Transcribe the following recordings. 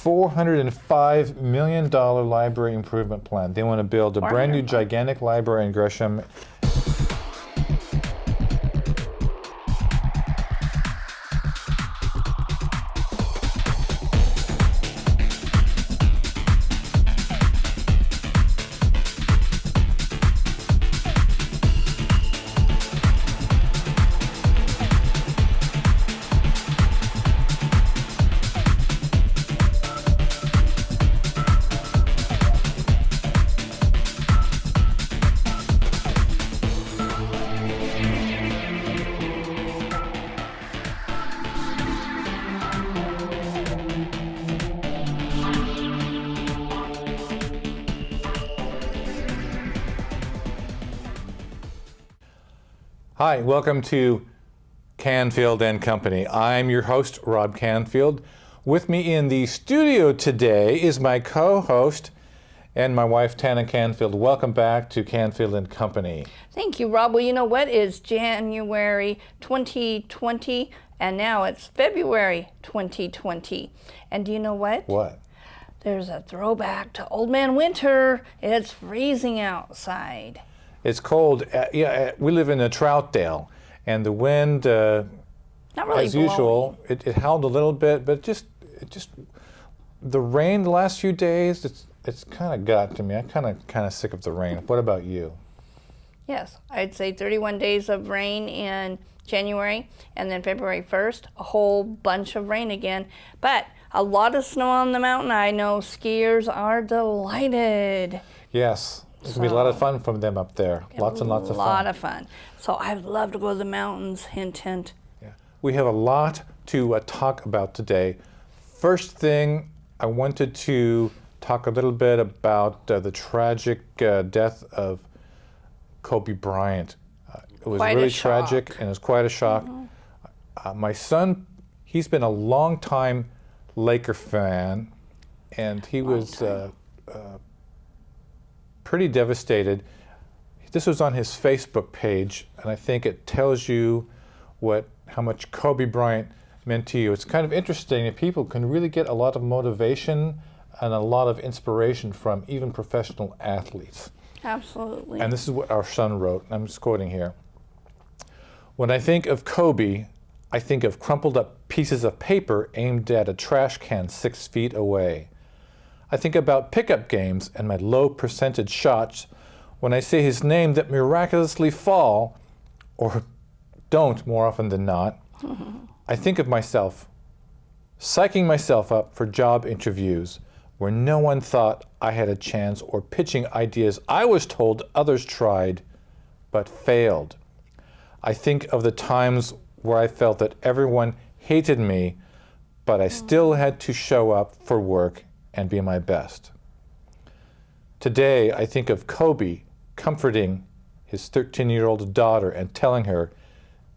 $405 million library improvement plan. They want to build a brand new gigantic library in Gresham. Hi, welcome to Canfield and Company. I'm your host, Rob Canfield. With me in the studio today is my co-host and my wife, Tana Canfield. Welcome back to Canfield and Company. Thank you, Rob. Well, you know what? It's January 2020, and now it's February 2020. And do you know what? What? There's a throwback to Old Man Winter. It's freezing outside. It's cold. We live in a Troutdale, and the wind, Not really as blowing. usual, it howled a little bit, but just the rain the last few days, it's kind of got to me. I'm kind of sick of the rain. What about you? Yes, I'd say 31 days of rain in January, and then February 1st, a whole bunch of rain again. But a lot of snow on the mountain. I know skiers are delighted. Yes. It's going to be a lot of fun from them up there. Lots and lots of fun. A lot of fun. So I'd love to go to the mountains, hint, hint. Yeah. We have a lot to talk about today. First thing, I wanted to talk a little bit about the tragic death of Kobe Bryant. It was Quite a really shock. tragic, and it was quite a shock. My son, he's been a long-time Laker fan, and he was pretty devastated. This was on his Facebook page, and I think it tells you how much Kobe Bryant meant to you. It's kind of interesting that people can really get a lot of motivation and a lot of inspiration from even professional athletes. Absolutely. And this is what our son wrote. I'm just quoting here. When I think of Kobe, I think of crumpled up pieces of paper aimed at a trash can 6 feet away. I think about pickup games and my low percentage shots when I say his name that miraculously fall, or don't more often than not. I think of myself, psyching myself up for job interviews where no one thought I had a chance, or pitching ideas I was told others tried but failed. I think of the times where I felt that everyone hated me, but I still had to show up for work and be my best. Today, I think of Kobe comforting his 13-year-old daughter and telling her,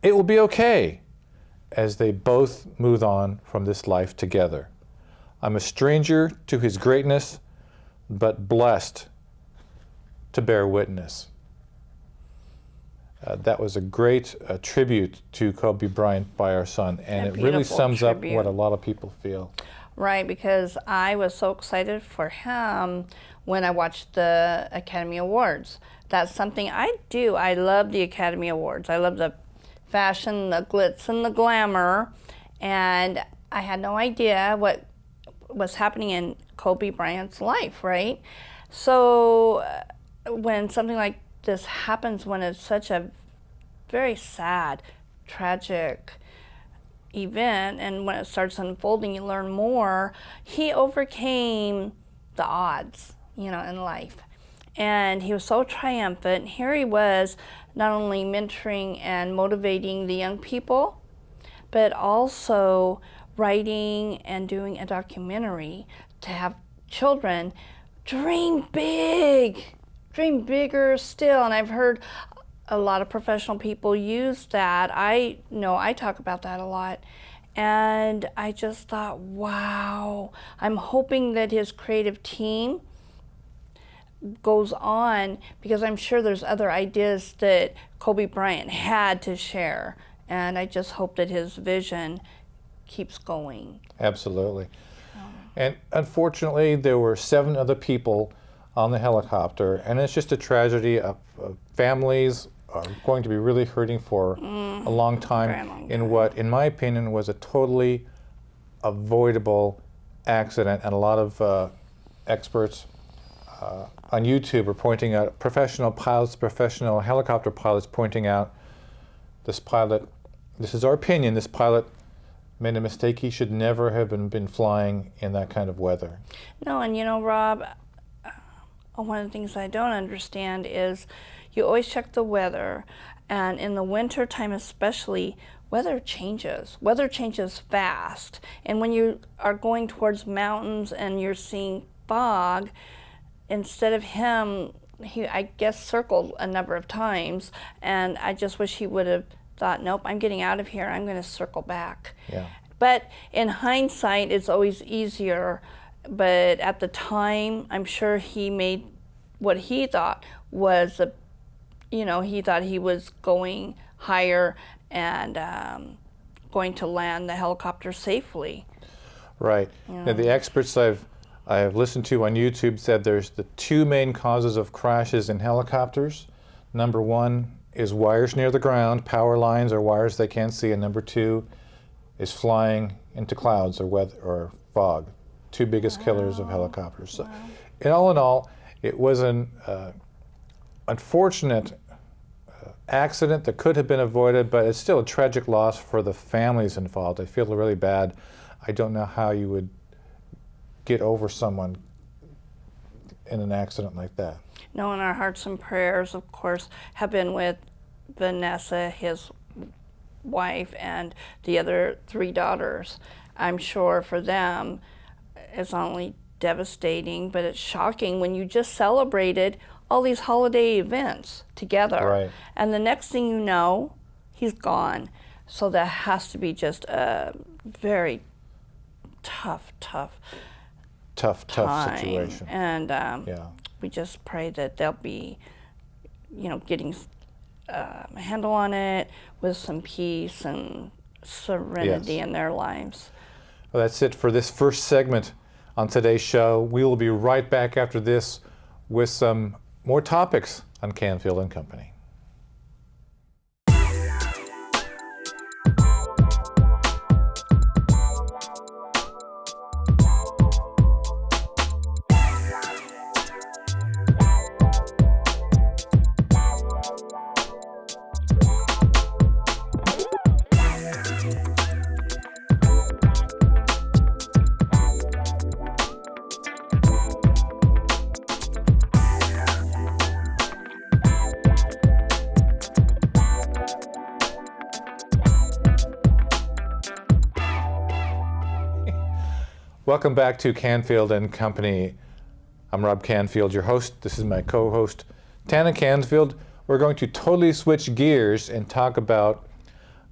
"It will be okay," as they both move on from this life together. I'm a stranger to his greatness, but blessed to bear witness. That was a great tribute to Kobe Bryant by our son, and it really sums up what a lot of people feel. Right, because I was so excited for him when I watched the Academy Awards. That's something I do. I love the Academy Awards. I love the fashion, the glitz, and the glamour. And I had no idea what was happening in Kobe Bryant's life, right? So when something like this happens, when it's such a very sad, tragic event, and when it starts unfolding, you learn more. He overcame the odds, in life. And he was so triumphant. Here he was, not only mentoring and motivating the young people, but also writing and doing a documentary to have children dream big, dream bigger still. And I've heard a lot of professional people use that. I know I talk about that a lot. And I just thought, wow, I'm hoping that his creative team goes on, because I'm sure there's other ideas that Kobe Bryant had to share. And I just hope that his vision keeps going. Absolutely. And unfortunately, there were 7 other people on the helicopter, and it's just a tragedy. Families are going to be really hurting for a long time in what, in my opinion, was a totally avoidable accident. And a lot of experts on YouTube are pointing out, professional pilots, professional helicopter pilots pointing out, this pilot, this is our opinion, this pilot made a mistake. He should never have been flying in that kind of weather. No, and you know, Rob, one of the things I don't understand is you always check the weather, and in the winter time especially, weather changes. Weather changes fast. And when you are going towards mountains and you're seeing fog, instead of him, he, I guess, circled a number of times, and I just wish he would have thought, nope, I'm getting out of here, I'm going to circle back. Yeah. But in hindsight, it's always easier. But at the time, I'm sure he made what he thought was he thought he was going higher and going to land the helicopter safely. Right. Now, the experts I've listened to on YouTube said there's the 2 main causes of crashes in helicopters. Number 1 is wires near the ground, power lines or wires they can't see, and number 2 is flying into clouds or weather or fog. 2 biggest killers of helicopters. So, in all, it was an unfortunate accident that could have been avoided, but it's still a tragic loss for the families involved. I feel really bad. I don't know how you would get over someone in an accident like that. No, and our hearts and prayers, of course, have been with Vanessa, his wife, and the other 3 daughters. I'm sure for them, it's not only devastating, but it's shocking when you just celebrated all these holiday events together. Right. And the next thing you know, he's gone. So that has to be just a very tough time. Situation. And Yeah. we just pray that they'll be, getting a handle on it with some peace and serenity in their lives. Well, that's it for this first segment on today's show. We will be right back after this with some more topics on Canfield and Company. Welcome back to Canfield and Company. I'm Rob Canfield, your host. This is my co-host, Tana Canfield. We're going to totally switch gears and talk about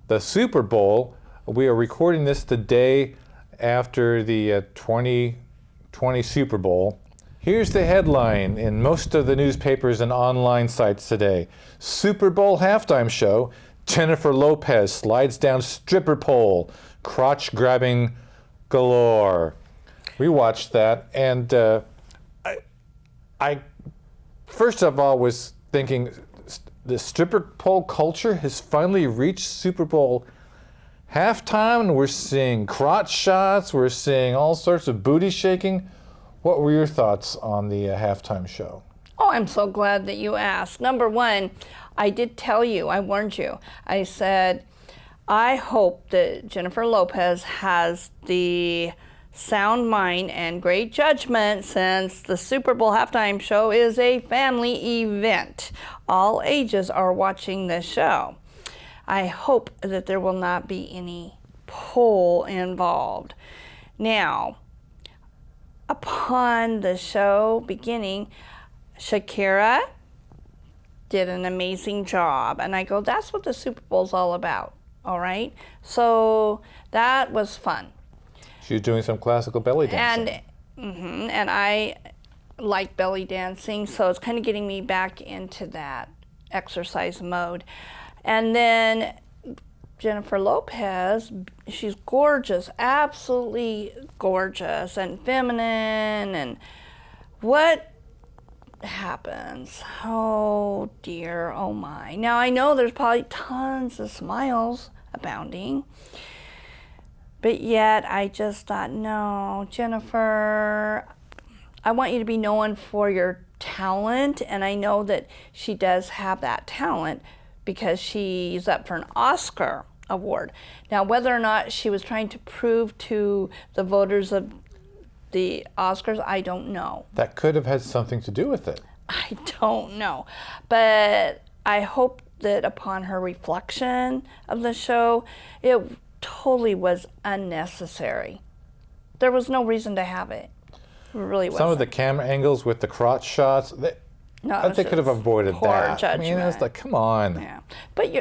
the Super Bowl. We are recording this the day after the 2020 Super Bowl. Here's the headline in most of the newspapers and online sites today. Super Bowl halftime show, Jennifer Lopez slides down stripper pole, crotch grabbing galore. We watched that, and I first of all was thinking the stripper pole culture has finally reached Super Bowl halftime, and we're seeing crotch shots, we're seeing all sorts of booty shaking. What were your thoughts on the halftime show? Oh, I'm so glad that you asked. Number 1, I did tell you, I warned you. I said, I hope that Jennifer Lopez has the sound mind and great judgment, since the Super Bowl halftime show is a family event. All ages are watching this show. I hope that there will not be any pole involved. Now, upon the show beginning, Shakira did an amazing job, and I go, that's what the Super Bowl's all about. All right, so that was fun. She was doing some classical belly dancing. And I like belly dancing, so it's kind of getting me back into that exercise mode. And then Jennifer Lopez, she's gorgeous, absolutely gorgeous and feminine. And what happens? Oh dear, oh my. Now I know there's probably tons of smiles abounding, but yet I just thought, no, Jennifer, I want you to be known for your talent, and I know that she does have that talent because she's up for an Oscar award. Now, whether or not she was trying to prove to the voters of the Oscars, I don't know. That could have had something to do with it. I don't know. But I hope that upon her reflection of the show, it totally was unnecessary. There was no reason to have it. It really wasn't. Some of the camera angles with the crotch shots, they could have avoided poor that. judgment. I mean, it's like, come on. Yeah. But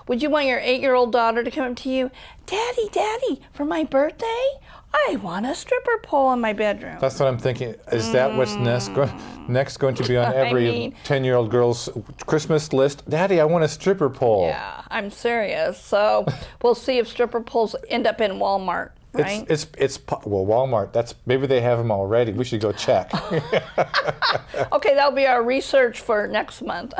would you want your 8-year-old daughter to come up to you, Daddy, for my birthday, I want a stripper pole in my bedroom? That's what I'm thinking. Is that what's next going to be on every 10-year-old girl's Christmas list? Daddy, I want a stripper pole. Yeah, I'm serious. So we'll see if stripper poles end up in Walmart. Right? Well, Walmart, maybe they have them already. We should go check. Okay, that'll be our research for next month.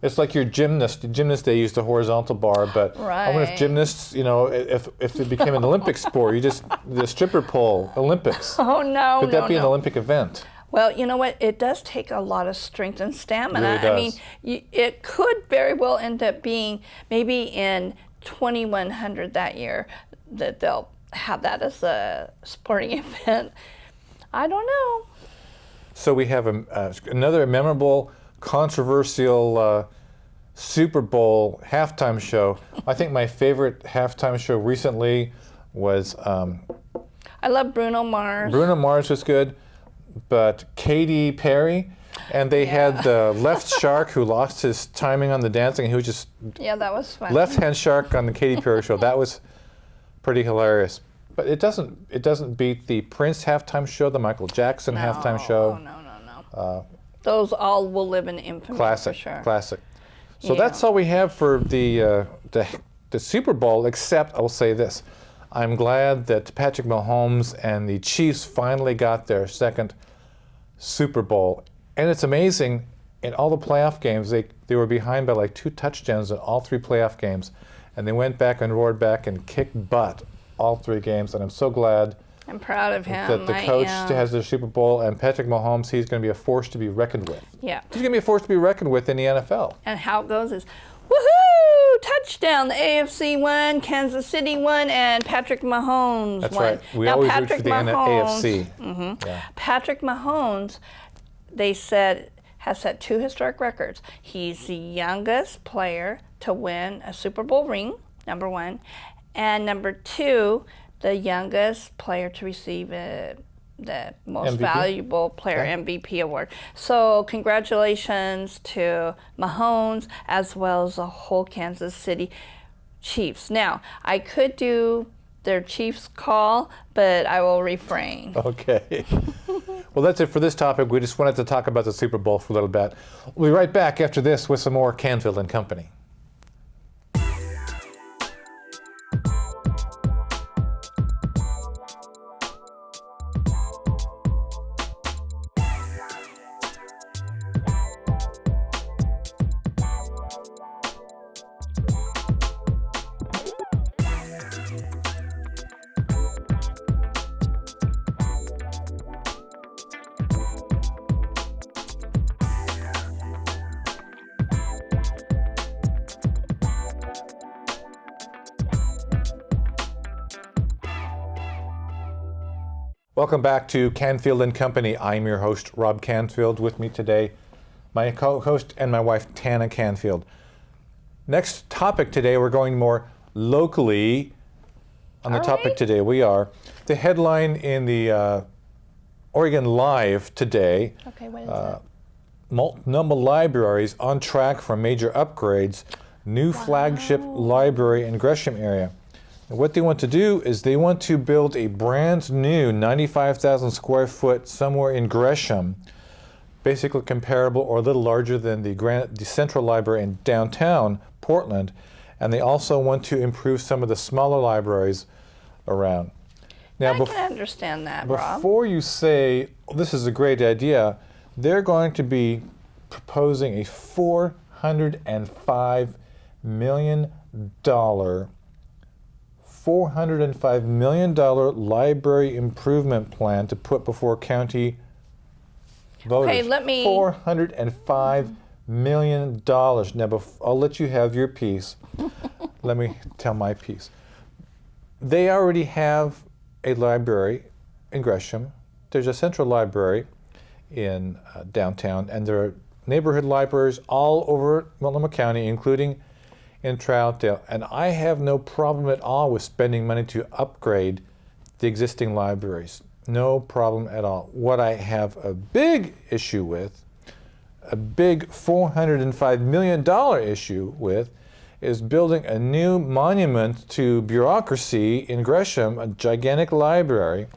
It's like your gymnast. The gymnast, they use the horizontal bar, but I wonder if gymnasts, if it became an Olympic sport, the stripper pole Olympics. Oh, no, Could that be an Olympic event? Well, you know what? It does take a lot of strength and stamina. It really does. I mean, it could very well end up being maybe in 2100 that year that they'll have that as a sporting event. I don't know. So we have another memorable, controversial Super Bowl halftime show. I think my favorite halftime show recently was... I love Bruno Mars. Bruno Mars was good, but Katy Perry, and they had the left shark who lost his timing on the dancing, and he was just... Yeah, that was fun. Left-hand shark on the Katy Perry show. That was pretty hilarious. But it doesn't beat the Prince halftime show, the Michael Jackson halftime show. No. Those all will live in infamy. Classic, for sure. classic. So that's all we have for the Super Bowl, except I'll say this. I'm glad that Patrick Mahomes and the Chiefs finally got their second Super Bowl. And it's amazing, in all the playoff games, they were behind by like 2 touchdowns in all 3 playoff games. And they went back and roared back and kicked butt all 3 games. And I'm so glad I'm proud of him. that the coach has the Super Bowl, and Patrick Mahomes, he's going to be a force to be reckoned with. Yeah. He's going to be a force to be reckoned with in the NFL. And how it goes is, woohoo! Touchdown! The AFC won, Kansas City won, and Patrick Mahomes That's won. right. We now, always Patrick root for the AFC. Mm-hmm. Yeah. Patrick Mahomes, they said, has set 2 historic records. He's the youngest player to win a Super Bowl ring, number 1, and number 2, the youngest player to receive the most MVP? valuable player MVP award. So congratulations to Mahomes as well as the whole Kansas City Chiefs. Now, I could do their Chiefs call, but I will refrain. Okay. Well, that's it for this topic. We just wanted to talk about the Super Bowl for a little bit. We'll be right back after this with some more Canfield and Company. Welcome back to Canfield and Company. I'm your host, Rob Canfield. With me today, my co-host and my wife, Tana Canfield. Next topic today, we're going more locally on the topic today. We are. The headline in the Oregon Live today, Okay, what is that? Multnomah Libraries on track for major upgrades, new flagship library in Gresham area. And what they want to do is they want to build a brand new 95,000 square foot somewhere in Gresham, basically comparable or a little larger than the Central Library in downtown Portland. and they also want to improve some of the smaller libraries around. Now, I can understand that, Rob. before you say, this is a great idea, they're going to be proposing a $405 million library improvement plan to put before county voters. Okay, let me... $405 million. Now, I'll let you have your piece. Let me tell my piece. They already have a library in Gresham. There's a central library in downtown, and there are neighborhood libraries all over Multnomah County, including in Troutdale. And I have no problem at all with spending money to upgrade the existing libraries. No problem at all. What I have a big issue with, a big $405 million issue with, is building a new monument to bureaucracy in Gresham, a gigantic library.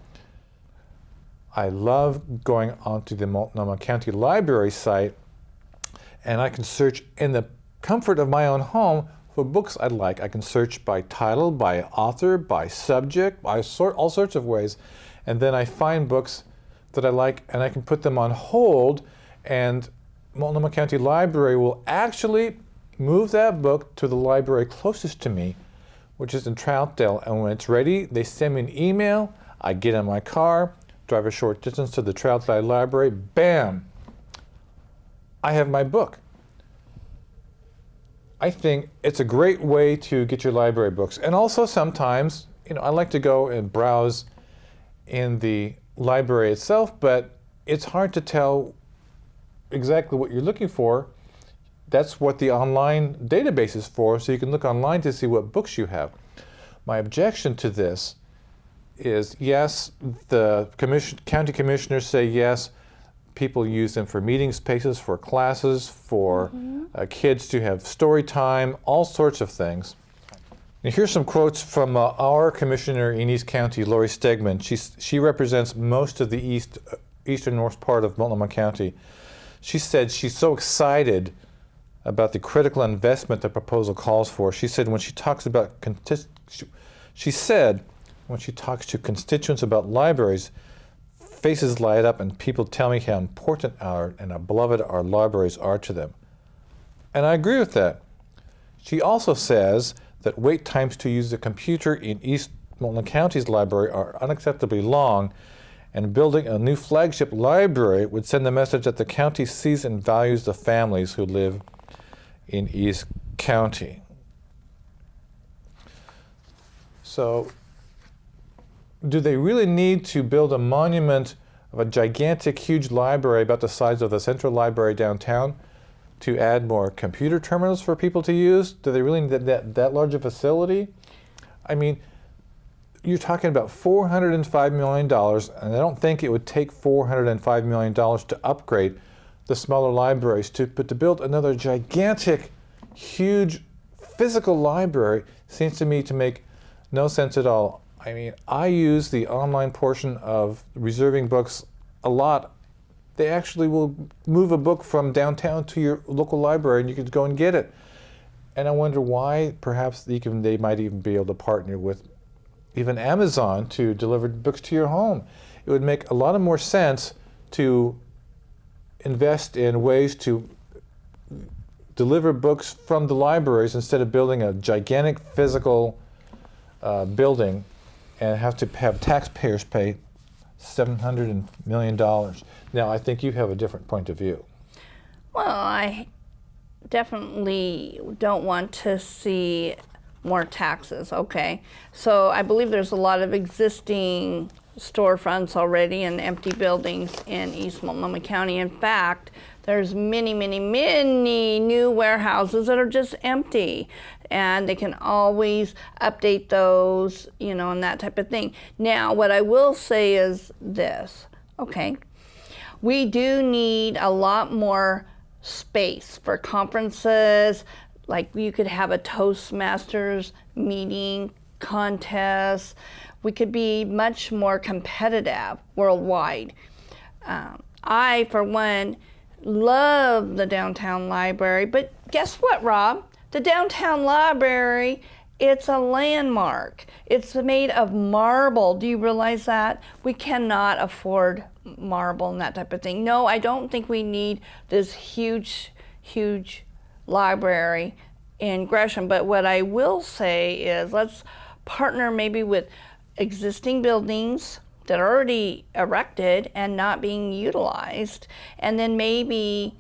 I love going onto the Multnomah County Library site, and I can search in the comfort of my own home for books I like. I can search by title, by author, by subject, by all sorts of ways, and then I find books that I like, and I can put them on hold, and Multnomah County Library will actually move that book to the library closest to me, which is in Troutdale, and when it's ready, they send me an email, I get in my car, drive a short distance to the Troutdale Library, bam! I have my book. I think it's a great way to get your library books. And also sometimes, I like to go and browse in the library itself, but it's hard to tell exactly what you're looking for. That's what the online database is for, so you can look online to see what books you have. My objection to this is, yes, the county commissioners say yes, people use them for meeting spaces, for classes, for kids to have story time, all sorts of things. Now, here's some quotes from our commissioner in East County, Lori Stegman. She represents most of the eastern north part of Multnomah County. She said she's so excited about the critical investment the proposal calls for. She said when she talks to constituents about libraries, faces light up and people tell me how important and how beloved our libraries are to them. And I agree with that. She also says that wait times to use a computer in East Multnomah County's library are unacceptably long, and building a new flagship library would send the message that the county sees and values the families who live in East County. So, do they really need to build a monument of a gigantic, huge library about the size of the central library downtown to add more computer terminals for people to use? Do they really need that large a facility? I mean, you're talking about $405 million, and I don't think it would take $405 million to upgrade the smaller libraries, but to build another gigantic, huge physical library seems to me to make no sense at all. I mean, I use the online portion of reserving books a lot. They actually will move a book from downtown to your local library and you can go and get it. And I wonder why perhaps they might even be able to partner with even Amazon to deliver books to your home. It would make a lot more sense to invest in ways to deliver books from the libraries instead of building a gigantic physical building and have to have taxpayers pay $700 million. Now, I think you have a different point of view. Well, I definitely don't want to see more taxes, okay? So I believe there's a lot of existing storefronts already and empty buildings in East Multnomah County. In fact, there's many, many, many new warehouses that are just empty, and they can always update those, and that type of thing. Now, what I will say is this, okay? We do need a lot more space for conferences, like you could have a Toastmasters meeting, contest. We could be much more competitive worldwide. I, for one, love the downtown library, but guess what, Rob? The downtown library, it's a landmark. It's made of marble. Do you realize that? We cannot afford marble and that type of thing. No, I don't think we need this huge, huge library in Gresham. But what I will say is let's partner maybe with existing buildings that are already erected and not being utilized, and then maybe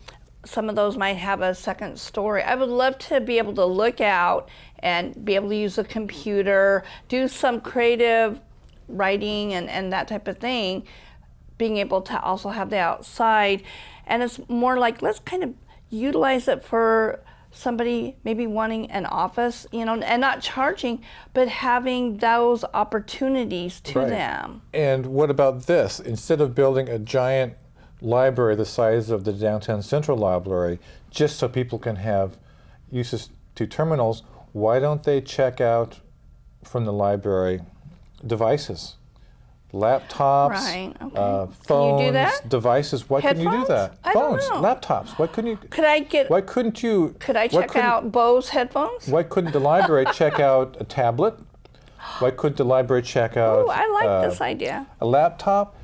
some of those might have a second story. I would love to be able to look out and be able to use a computer, do some creative writing and that type of thing, being able to also have the outside. And it's more like, let's kind of utilize it for somebody maybe wanting an office, you know, and not charging, but having those opportunities to them. And what about this? Instead of building a giant library the size of the downtown central library, just so people can have uses to terminals, why don't they check out from the library devices? Laptops, Right, okay. phones, Can you do that? devices. Why couldn't you do Headphones? that? I don't Phones, know. laptops. Why couldn't you? Why couldn't you? Could I why check couldn't- out Bose headphones? Why couldn't the library check out a tablet? Why couldn't the library check out Oh, I like this idea. a laptop?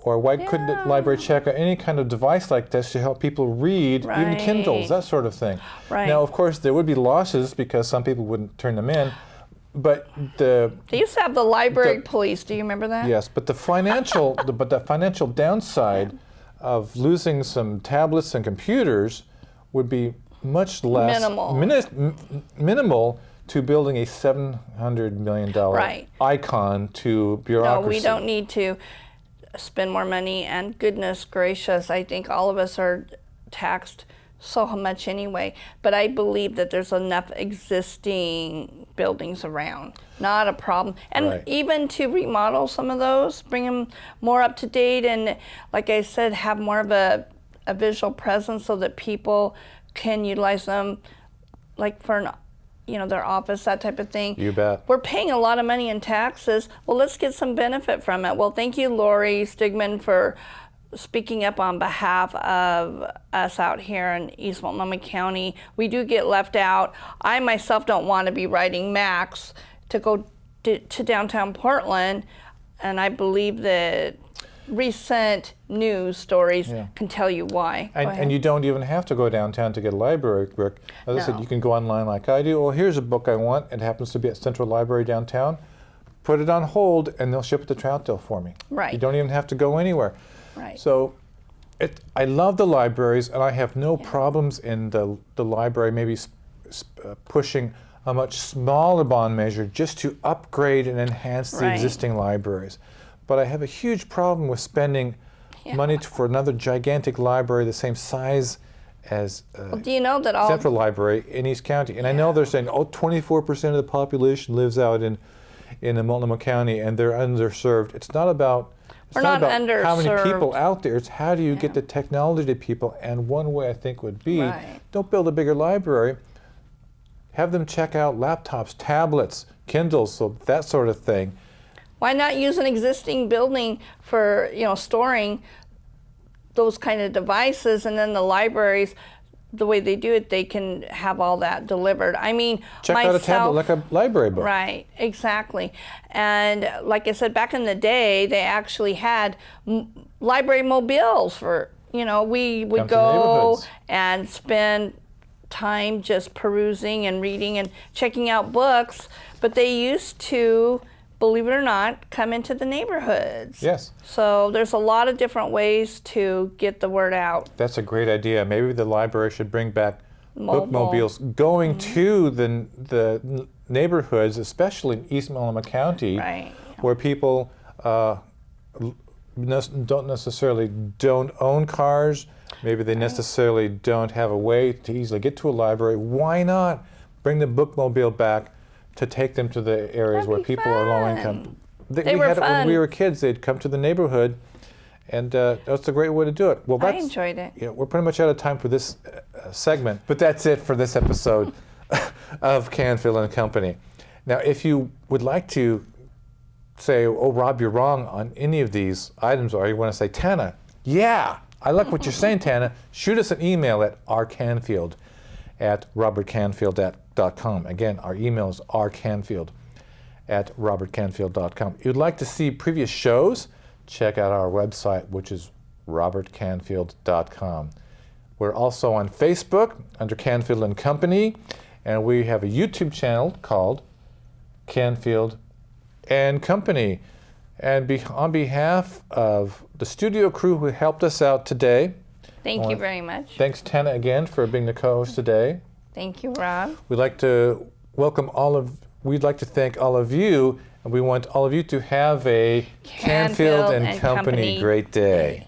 Or why couldn't the library check out any kind of device like this to help people read, even Kindles, that sort of thing? Right. Now, of course, there would be losses because some people wouldn't turn them in, but They used to have the library police. Do you remember that? yes, but the financial the financial downside of losing some tablets and computers would be much less minimal to building a $700 million Right. icon to bureaucracy. No, we don't need to spend more money, and goodness gracious, I think all of us are taxed so much anyway, but I believe that there's enough existing buildings around, not a problem. And Right. even to remodel some of those, bring them more up to date, and like I said, have more of a visual presence so that people can utilize them, like for their office, that type of thing. You bet. We're paying a lot of money in taxes. Well, let's get some benefit from it. Well, thank you, Lori Stigman, for speaking up on behalf of us out here in East Multnomah County. We do get left out. I myself don't want to be riding Max to go to downtown Portland, and I believe that recent news stories can tell you why. And you don't even have to go downtown to get a library, Rick. As I said, you can go online like I do. Well, here's a book I want. It happens to be at Central Library downtown. Put it on hold, and they'll ship it to Troutdale for me. Right. You don't even have to go anywhere. Right. So I love the libraries, and I have no problems in the library maybe pushing a much smaller bond measure just to upgrade and enhance the existing libraries. But I have a huge problem with spending money for another gigantic library the same size as do you know that all Central Library in East County. And I know they're saying, 24% of the population lives out in Multnomah County and they're underserved. It's not about how many people out there. It's how do you get the technology to people. And one way I think would be, don't build a bigger library. Have them check out laptops, tablets, Kindles, so that sort of thing. Why not use an existing building for storing those kind of devices, and then the libraries, the way they do it, they can have all that delivered. I mean, check out a tablet like a library book. Right, exactly. And like I said, back in the day, they actually had library mobiles for we would go and spend time just perusing and reading and checking out books, but they used to, believe it or not, come into the neighborhoods. Yes. So there's a lot of different ways to get the word out. That's a great idea. Maybe the library should bring back bookmobiles going to the neighborhoods, especially in East Multnomah County, where people don't necessarily own cars. Maybe they necessarily don't have a way to easily get to a library. Why not bring the bookmobile back to take them to the areas where people are low income? We had it when we were kids. They'd come to the neighborhood, and that's a great way to do it. Well, I enjoyed it. We're pretty much out of time for this segment, but that's it for this episode of Canfield and Company. Now, if you would like to say, "Oh, Rob, you're wrong on any of these items," or you want to say, "Tana, yeah, I like what you're saying, Tana," shoot us an email at rcanfield at robertcanfield.com. Again, our email is rcanfield@robertcanfield.com. If you'd like to see previous shows, check out our website, which is robertcanfield.com. We're also on Facebook under Canfield and Company, and we have a YouTube channel called Canfield and Company. And on behalf of the studio crew who helped us out today, Thank you very much. thanks, Tana, again, for being the co-host today. Thank you, Rob. We'd like to thank all of you, and we want all of you to have a Canfield and Company great day.